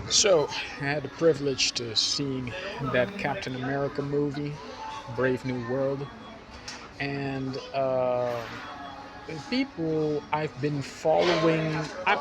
So, I had the privilege to seeing that Captain America movie, Brave New World, and people I've been following.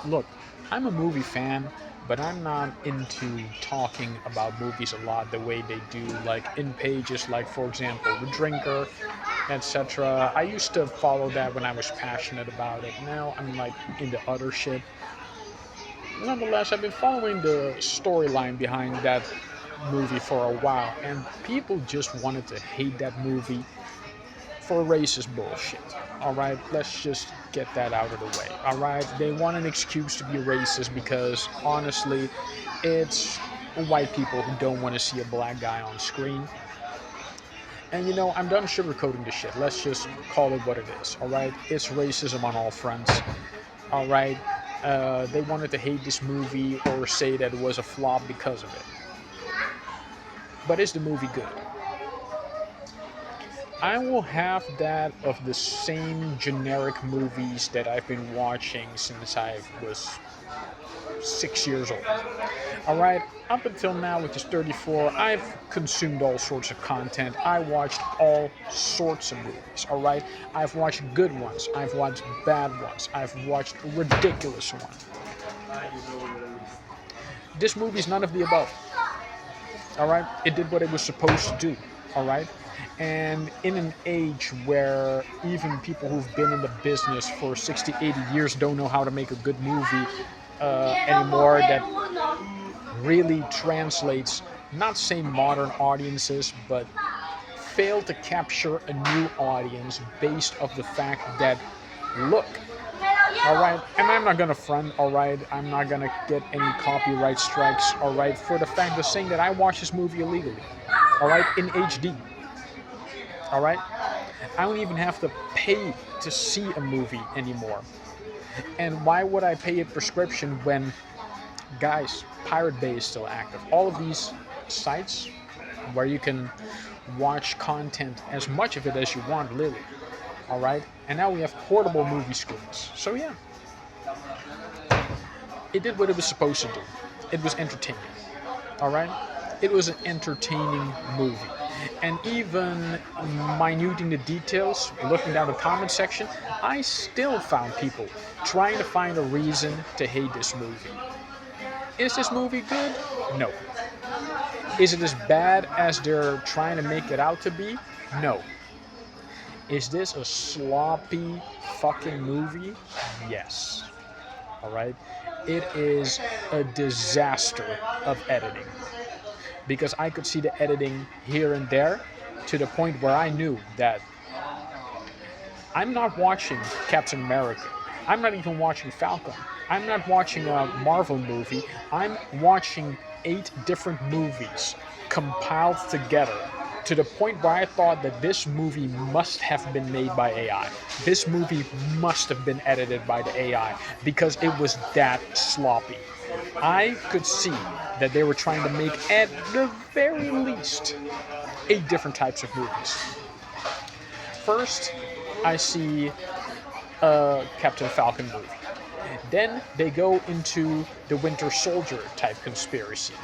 Look, I'm a movie fan, but I'm not into talking about movies a lot the way they do, like in pages, like for example, The Drinker, etc. I used to follow that when I was passionate about it. Now I'm like into other shit. Nonetheless, I've been following the storyline behind that movie for a while, and people just wanted to hate that movie for racist bullshit. All right, let's just get that out of the way. All right, they want an excuse to be racist because honestly, it's white people who don't want to see a black guy on screen. And I'm done sugarcoating the shit. Let's just call it what it is. All right, it's racism on all fronts. All right, they wanted to hate this movie or say that it was a flop because of it. But is the movie good? I will have that of the same generic movies that I've been watching since I was 6 years old. All right, up until now, which is 34, I've consumed all sorts of content. I watched all sorts of movies. All right, I've watched good ones, I've watched bad ones, I've watched ridiculous ones. This movie is none of the above. All right, it did what it was supposed to do. All right, and in an age where even people who've been in the business for 60, 80 years don't know how to make a good movie anymore, that really translates, not say modern audiences, but fail to capture a new audience based of the fact that, look, all right, and I'm not gonna front, all right, I'm not gonna get any copyright strikes, all right, for the fact of saying that I watched this movie illegally, all right, in HD, all right. I don't even have to pay to see a movie anymore. And why would I pay a prescription when, guys, Pirate Bay is still active? All of these sites where you can watch content, as much of it as you want, literally. All right, and now we have portable movie screens. So yeah, it did what it was supposed to do. It was entertaining. All right, it was an entertaining movie. And even minuting the details, looking down the comment section, I still found people trying to find a reason to hate this movie. Is this movie good? No. Is it as bad as they're trying to make it out to be? No. Is this a sloppy fucking movie? Yes. All right. It is a disaster of editing because I could see the editing here and there to the point where I knew that I'm not watching Captain America. I'm not even watching Falcon. I'm not watching a Marvel movie. I'm watching 8 different movies compiled together to the point where I thought that this movie must have been made by AI. This movie must have been edited by the AI because it was that sloppy. I could see that they were trying to make, at the very least, 8 different types of movies. First, I see a Captain Falcon movie. Then they go into the Winter Soldier type conspiracy.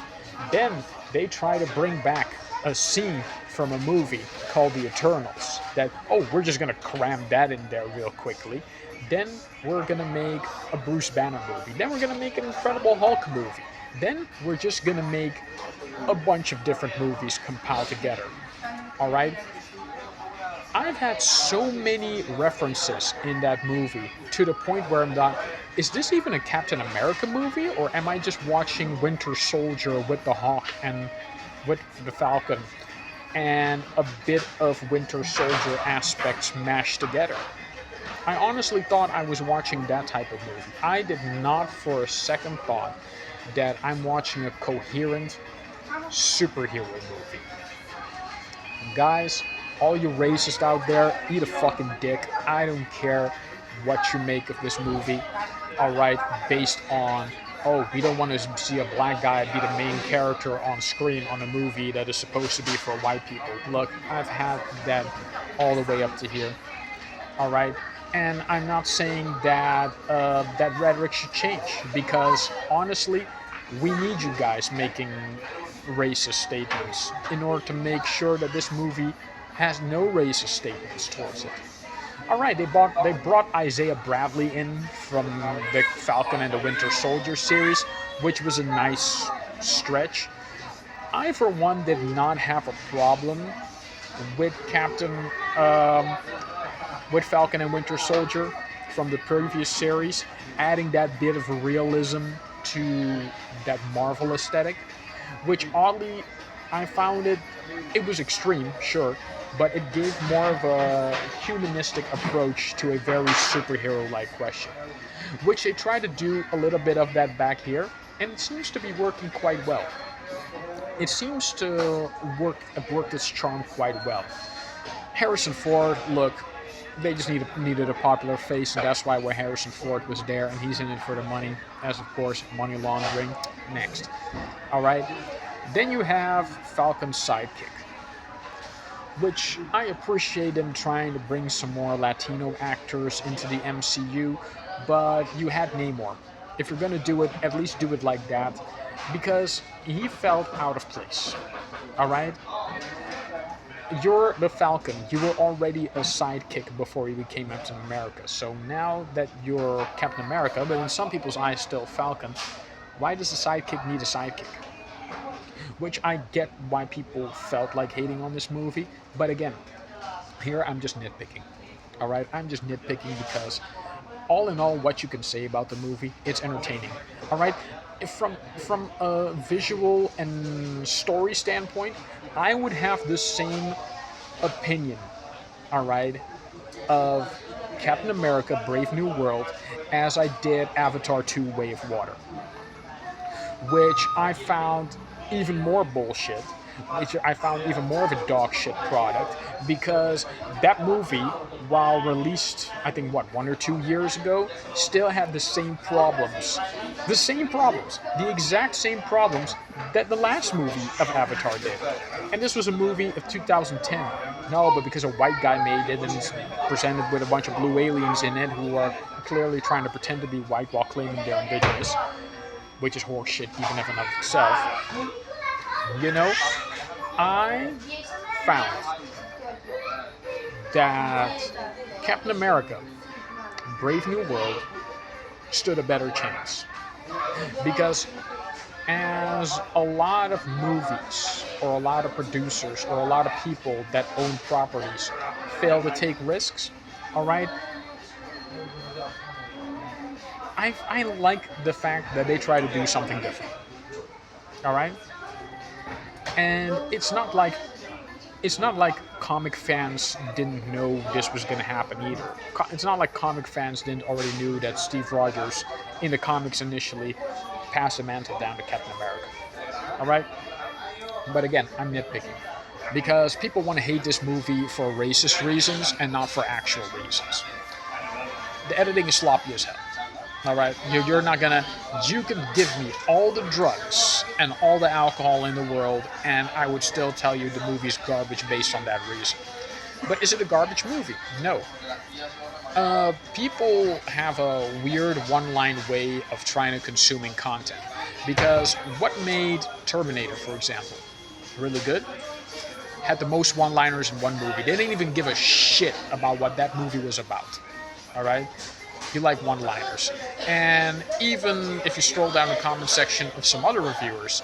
Then they try to bring back a scene from a movie called The Eternals. That, oh, we're just going to cram that in there real quickly. Then we're going to make a Bruce Banner movie. Then we're going to make an Incredible Hulk movie. Then we're just going to make a bunch of different movies compiled together. All right? I've had so many references in that movie to the point where I'm not, is this even a Captain America movie? Or am I just watching Winter Soldier with the Hawk and with the Falcon and a bit of Winter Soldier aspects mashed together? I honestly thought I was watching that type of movie. I did not for a second thought that I'm watching a coherent superhero movie. Guys, all you racists out there, eat a fucking dick. I don't care what you make of this movie. All right, based on, oh, we don't want to see a black guy be the main character on screen on a movie that is supposed to be for white people. Look, I've had that all the way up to here. All right, and I'm not saying that that rhetoric should change because honestly, we need you guys making racist statements in order to make sure that this movie has no racist statements towards it. All right, they brought Isaiah Bradley in from the Falcon and the Winter Soldier series, which was a nice stretch. I, for one, did not have a problem with with Falcon and Winter Soldier from the previous series, adding that bit of realism to that Marvel aesthetic, which oddly I found it was extreme, sure, but it gave more of a humanistic approach to a very superhero-like question, which they try to do a little bit of that back here, and it seems to be working quite well. It seems to work its charm quite well. Harrison Ford, look, they just needed a popular face, and that's why Harrison Ford was there, and he's in it for the money, as of course money laundering. Next, all right. Then you have Falcon's sidekick, which I appreciate them trying to bring some more Latino actors into the MCU, but you had Namor. If you're gonna do it, at least do it like that, because he felt out of place. All right. You're the Falcon. You were already a sidekick before you became Captain America. So now that you're Captain America, but in some people's eyes still Falcon, why does the sidekick need a sidekick? Which I get why people felt like hating on this movie, but again, here I'm just nitpicking. All right, I'm just nitpicking because all in all, what you can say about the movie, it's entertaining. All right, from a visual and story standpoint, I would have the same opinion, all right, of Captain America Brave New World as I did Avatar 2 Way of Water, which I found even more bullshit, which I found even more of a dog shit product, because that movie, while released, I think, 1 or 2 years ago, still had the same problems. The exact same problems that the last movie of Avatar did. And this was a movie of 2010. No, but because a white guy made it and it's presented with a bunch of blue aliens in it who are clearly trying to pretend to be white while claiming they're indigenous, which is horseshit even in and of itself. You know, I found that Captain America, Brave New World, stood a better chance. Because as a lot of movies, or a lot of producers, or a lot of people that own properties fail to take risks, alright, I like the fact that they try to do something different. Alright? And it's not like comic fans didn't know this was going to happen either. It's not like comic fans didn't already knew that Steve Rogers in the comics initially passed the mantle down to Captain America. All right? But again, I'm nitpicking because people want to hate this movie for racist reasons and not for actual reasons. The editing is sloppy as hell. All right, you're not gonna. You can give me all the drugs and all the alcohol in the world, and I would still tell you the movie's garbage based on that reason. But is it a garbage movie? No. People have a weird one-line way of trying to consuming content. Because what made Terminator, for example, really good? Had the most one-liners in one movie. They didn't even give a shit about what that movie was about. All right. You like one-liners. And even if you scroll down the comment section of some other reviewers,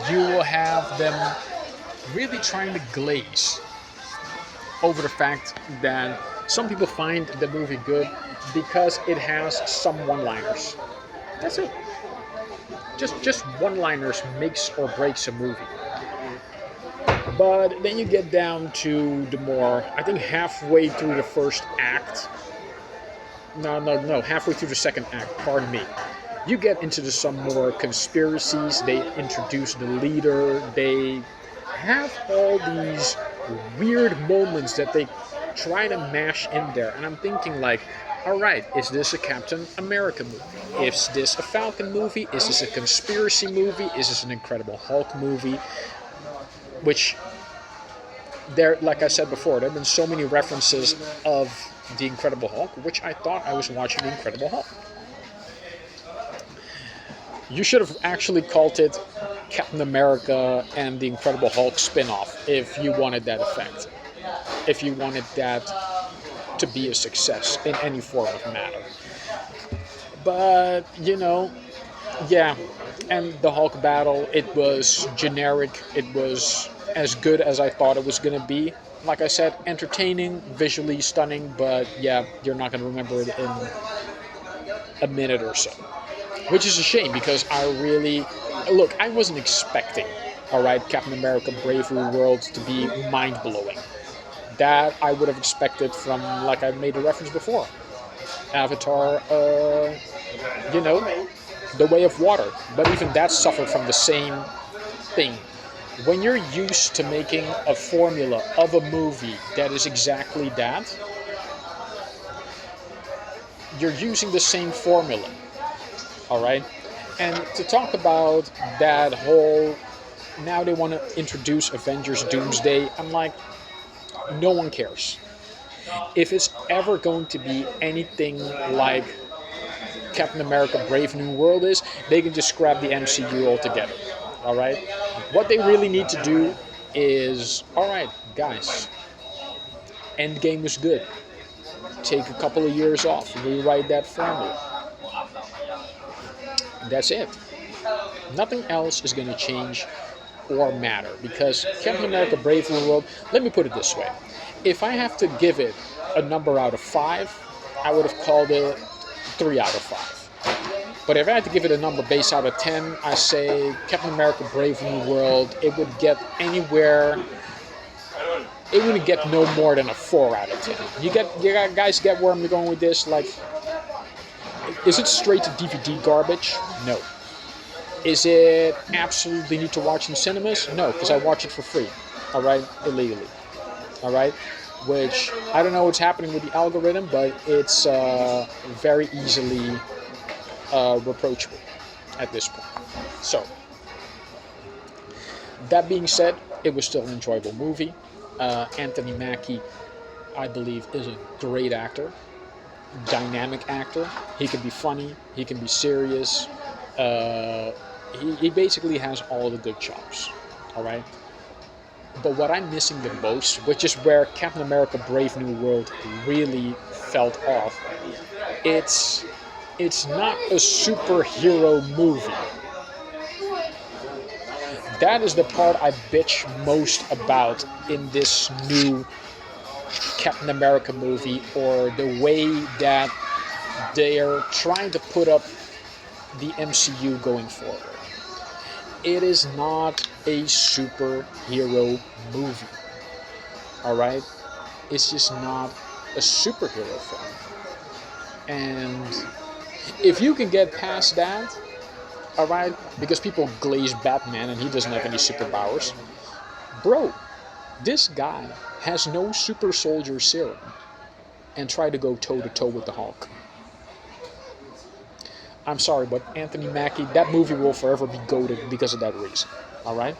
you will have them really trying to glaze over the fact that some people find the movie good because it has some one-liners. That's it. Just one-liners makes or breaks a movie. But then you get down to the more, I think halfway through the first act, No, halfway through the second act, pardon me. You get into some more conspiracies, they introduce the leader, they have all these weird moments that they try to mash in there. And I'm thinking like, alright, is this a Captain America movie? Is this a Falcon movie? Is this a conspiracy movie? Is this an Incredible Hulk movie? Which, there, like I said before, there have been so many references of The Incredible Hulk, which I thought I was watching The Incredible Hulk. You should have actually called it Captain America and the Incredible Hulk spin-off if you wanted that effect. If you wanted that to be a success in any form of matter. But, yeah. And the Hulk battle, it was generic. It was as good as I thought it was going to be. Like I said, entertaining, visually stunning, but yeah, you're not going to remember it in a minute or so. Which is a shame because I really. Look, I wasn't expecting, alright, Captain America Brave New World to be mind blowing. That I would have expected from, like I made a reference before, Avatar, you know, The Way of Water. But even that suffered from the same thing. When you're used to making a formula of a movie that is exactly that, you're using the same formula, all right? And to talk about that whole, now they want to introduce Avengers Doomsday, I'm like, no one cares. If it's ever going to be anything like Captain America Brave New World is, they can just scrap the MCU altogether. All right? What they really need to do is, all right, guys, Endgame was good. Take a couple of years off, rewrite that formula. That's it. Nothing else is going to change or matter because Captain America Brave New World, let me put it this way. If I have to give it a number out of 5, I would have called it 3 out of 5. But if I had to give it a number base out of 10, I say Captain America Brave New World, it would get anywhere, it wouldn't get no more than a 4 out of 10. Guys get where I'm going with this? Like, is it straight to DVD garbage? No. Is it absolutely need to watch in cinemas? No, because I watch it for free, all right, illegally, all right, which I don't know what's happening with the algorithm, but it's very easily reproachable at this point. So, that being said, it was still an enjoyable movie. Anthony Mackie, I believe, is a great actor, dynamic actor. He can be funny, he can be serious. He basically has all the good chops, all right? But what I'm missing the most, which is where Captain America Brave New World really felt off, it's not a superhero movie. That is the part I bitch most about in this new Captain America movie, or the way that they're trying to put up the MCU going forward. It is not a superhero movie. Alright? It's just not a superhero film. And if you can get past that, alright, because people glaze Batman and he doesn't have any superpowers. Bro, this guy has no super soldier serum and try to go toe to toe with the Hulk. I'm sorry, but Anthony Mackie, that movie will forever be goated because of that reason. All right?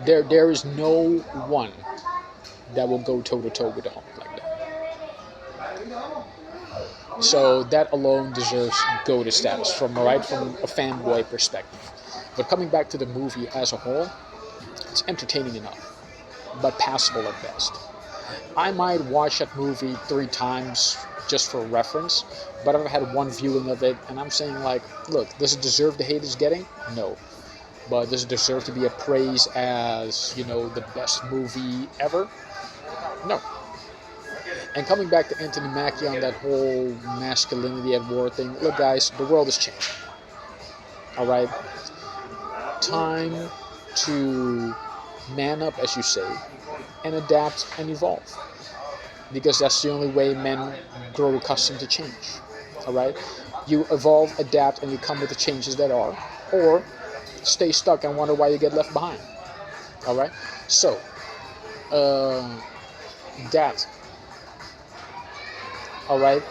There is no one that will go toe to toe with the Hulk like that. So that alone deserves goated status from a fanboy perspective. But coming back to the movie as a whole, it's entertaining enough, but passable at best. I might watch that movie 3 times just for reference, but I've had one viewing of it, and I'm saying, like, look, does it deserve the hate it's getting? No. But does it deserve to be appraised as, the best movie ever? No. And coming back to Anthony Mackie on that whole masculinity at war thing, look, guys, the world is changing. Alright? Time to man up, as you say, and adapt and evolve. Because that's the only way men grow accustomed to change. Alright? You evolve, adapt, and you come with the changes that are. Or stay stuck and wonder why you get left behind. Alright? So, that. Alright?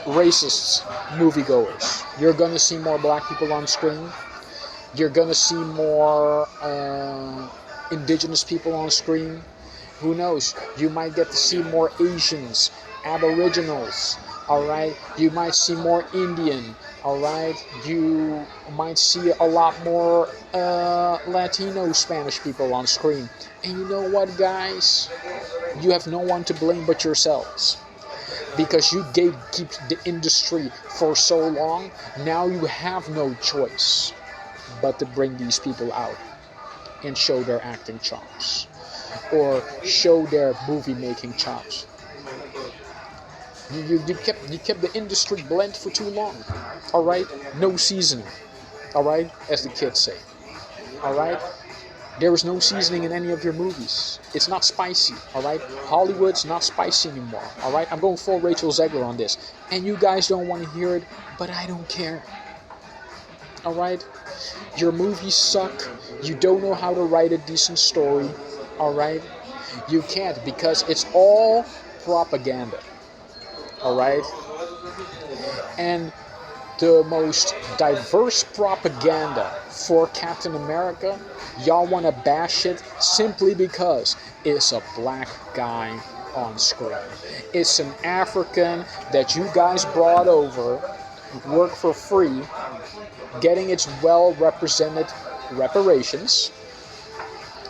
Racists, moviegoers. You're gonna see more black people on screen. You're gonna see more indigenous people on screen. Who knows? You might get to see more Asians, Aboriginals, All right, you might see more Indian. All right, you might see a lot more Latino Spanish people on screen. And you know what, guys? You have no one to blame but yourselves, because you gatekeep the industry for so long. Now you have no choice but to bring these people out and show their acting chops or show their movie making chops. You kept the industry bland for too long. All right, no seasoning. All right, as the kids say. All right, there is no seasoning in any of your movies. It's not spicy. All right, Hollywood's not spicy anymore. All right, I'm going full Rachel Zegler on this, and you guys don't want to hear it, but I don't care. All right, your movies suck. You don't know how to write a decent story. All right, you can't, because it's all propaganda. All right, and the most diverse propaganda for Captain America, y'all want to bash it simply because it's a black guy on screen. It's an African that you guys brought over, work for free, getting its well represented reparations,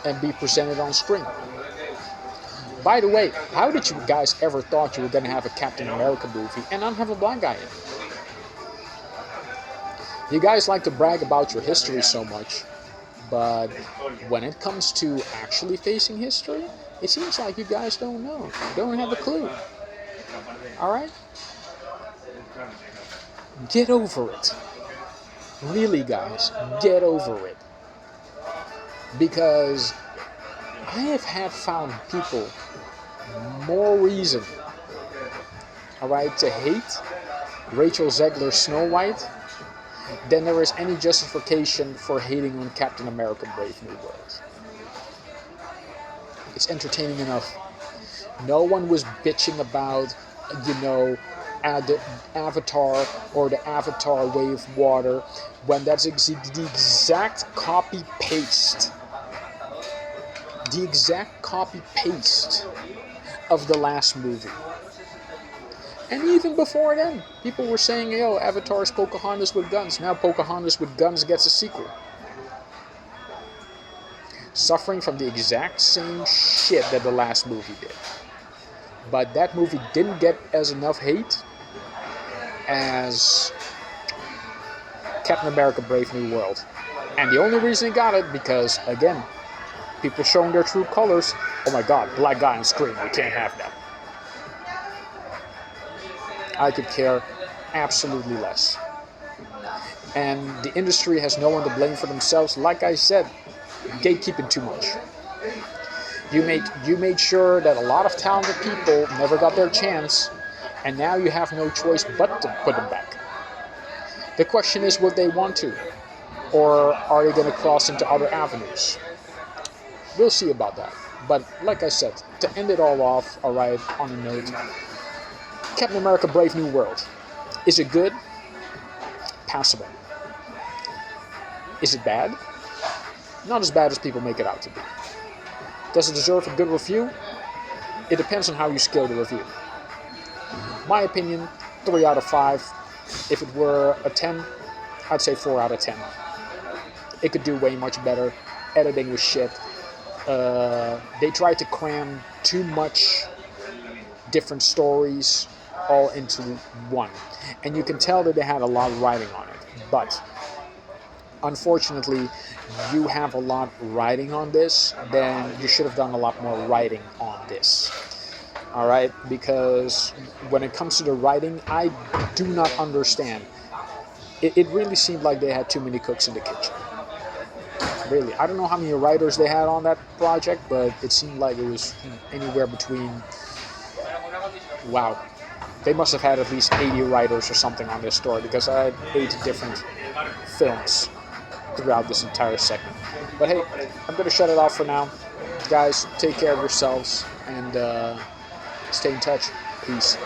and be presented on screen. By the way, how did you guys ever thought you were going to have a Captain America movie and not have a black guy in it? You guys like to brag about your history so much, but when it comes to actually facing history, it seems like you guys don't know, don't have a clue. All right? Get over it. Really, guys, get over it. Because I have found people more reason, all right, to hate Rachel Zegler's Snow White than there is any justification for hating on Captain America Brave New World. It's entertaining enough. No one was bitching about, the Avatar or the Avatar Way of Water when that's the exact copy-paste. The exact copy-paste of the last movie. And even before then, people were saying, yo, Avatar's Pocahontas with guns. Now Pocahontas with guns gets a sequel. Suffering from the exact same shit that the last movie did. But that movie didn't get as enough hate as Captain America Brave New World. And the only reason it got it, because, again, people showing their true colors. Oh my god, black guy on screen, we can't have that. I could care absolutely less. And the industry has no one to blame for themselves. Like I said, gatekeeping too much. You made sure that a lot of talented people never got their chance, and now you have no choice but to put them back. The question is, would they want to? Or are they going to cross into other avenues? We'll see about that. But like I said, to end it all off, all right, on a note, Captain America Brave New World. Is it good? Passable. Is it bad? Not as bad as people make it out to be. Does it deserve a good review? It depends on how you scale the review. My opinion, 3 out of 5. If it were a 10, I'd say 4 out of 10. It could do way much better. Editing was shit. They tried to cram too much different stories all into one. And you can tell that they had a lot of writing on it. But unfortunately, you have a lot writing on this, then you should have done a lot more writing on this. All right? Because when it comes to the writing, I do not understand. It really seemed like they had too many cooks in the kitchen. Really. I don't know how many writers they had on that project, but it seemed like it was anywhere between... Wow. They must have had at least 80 writers or something on this story, because I had 8 different films throughout this entire segment. But hey, I'm going to shut it off for now. Guys, take care of yourselves and stay in touch. Peace.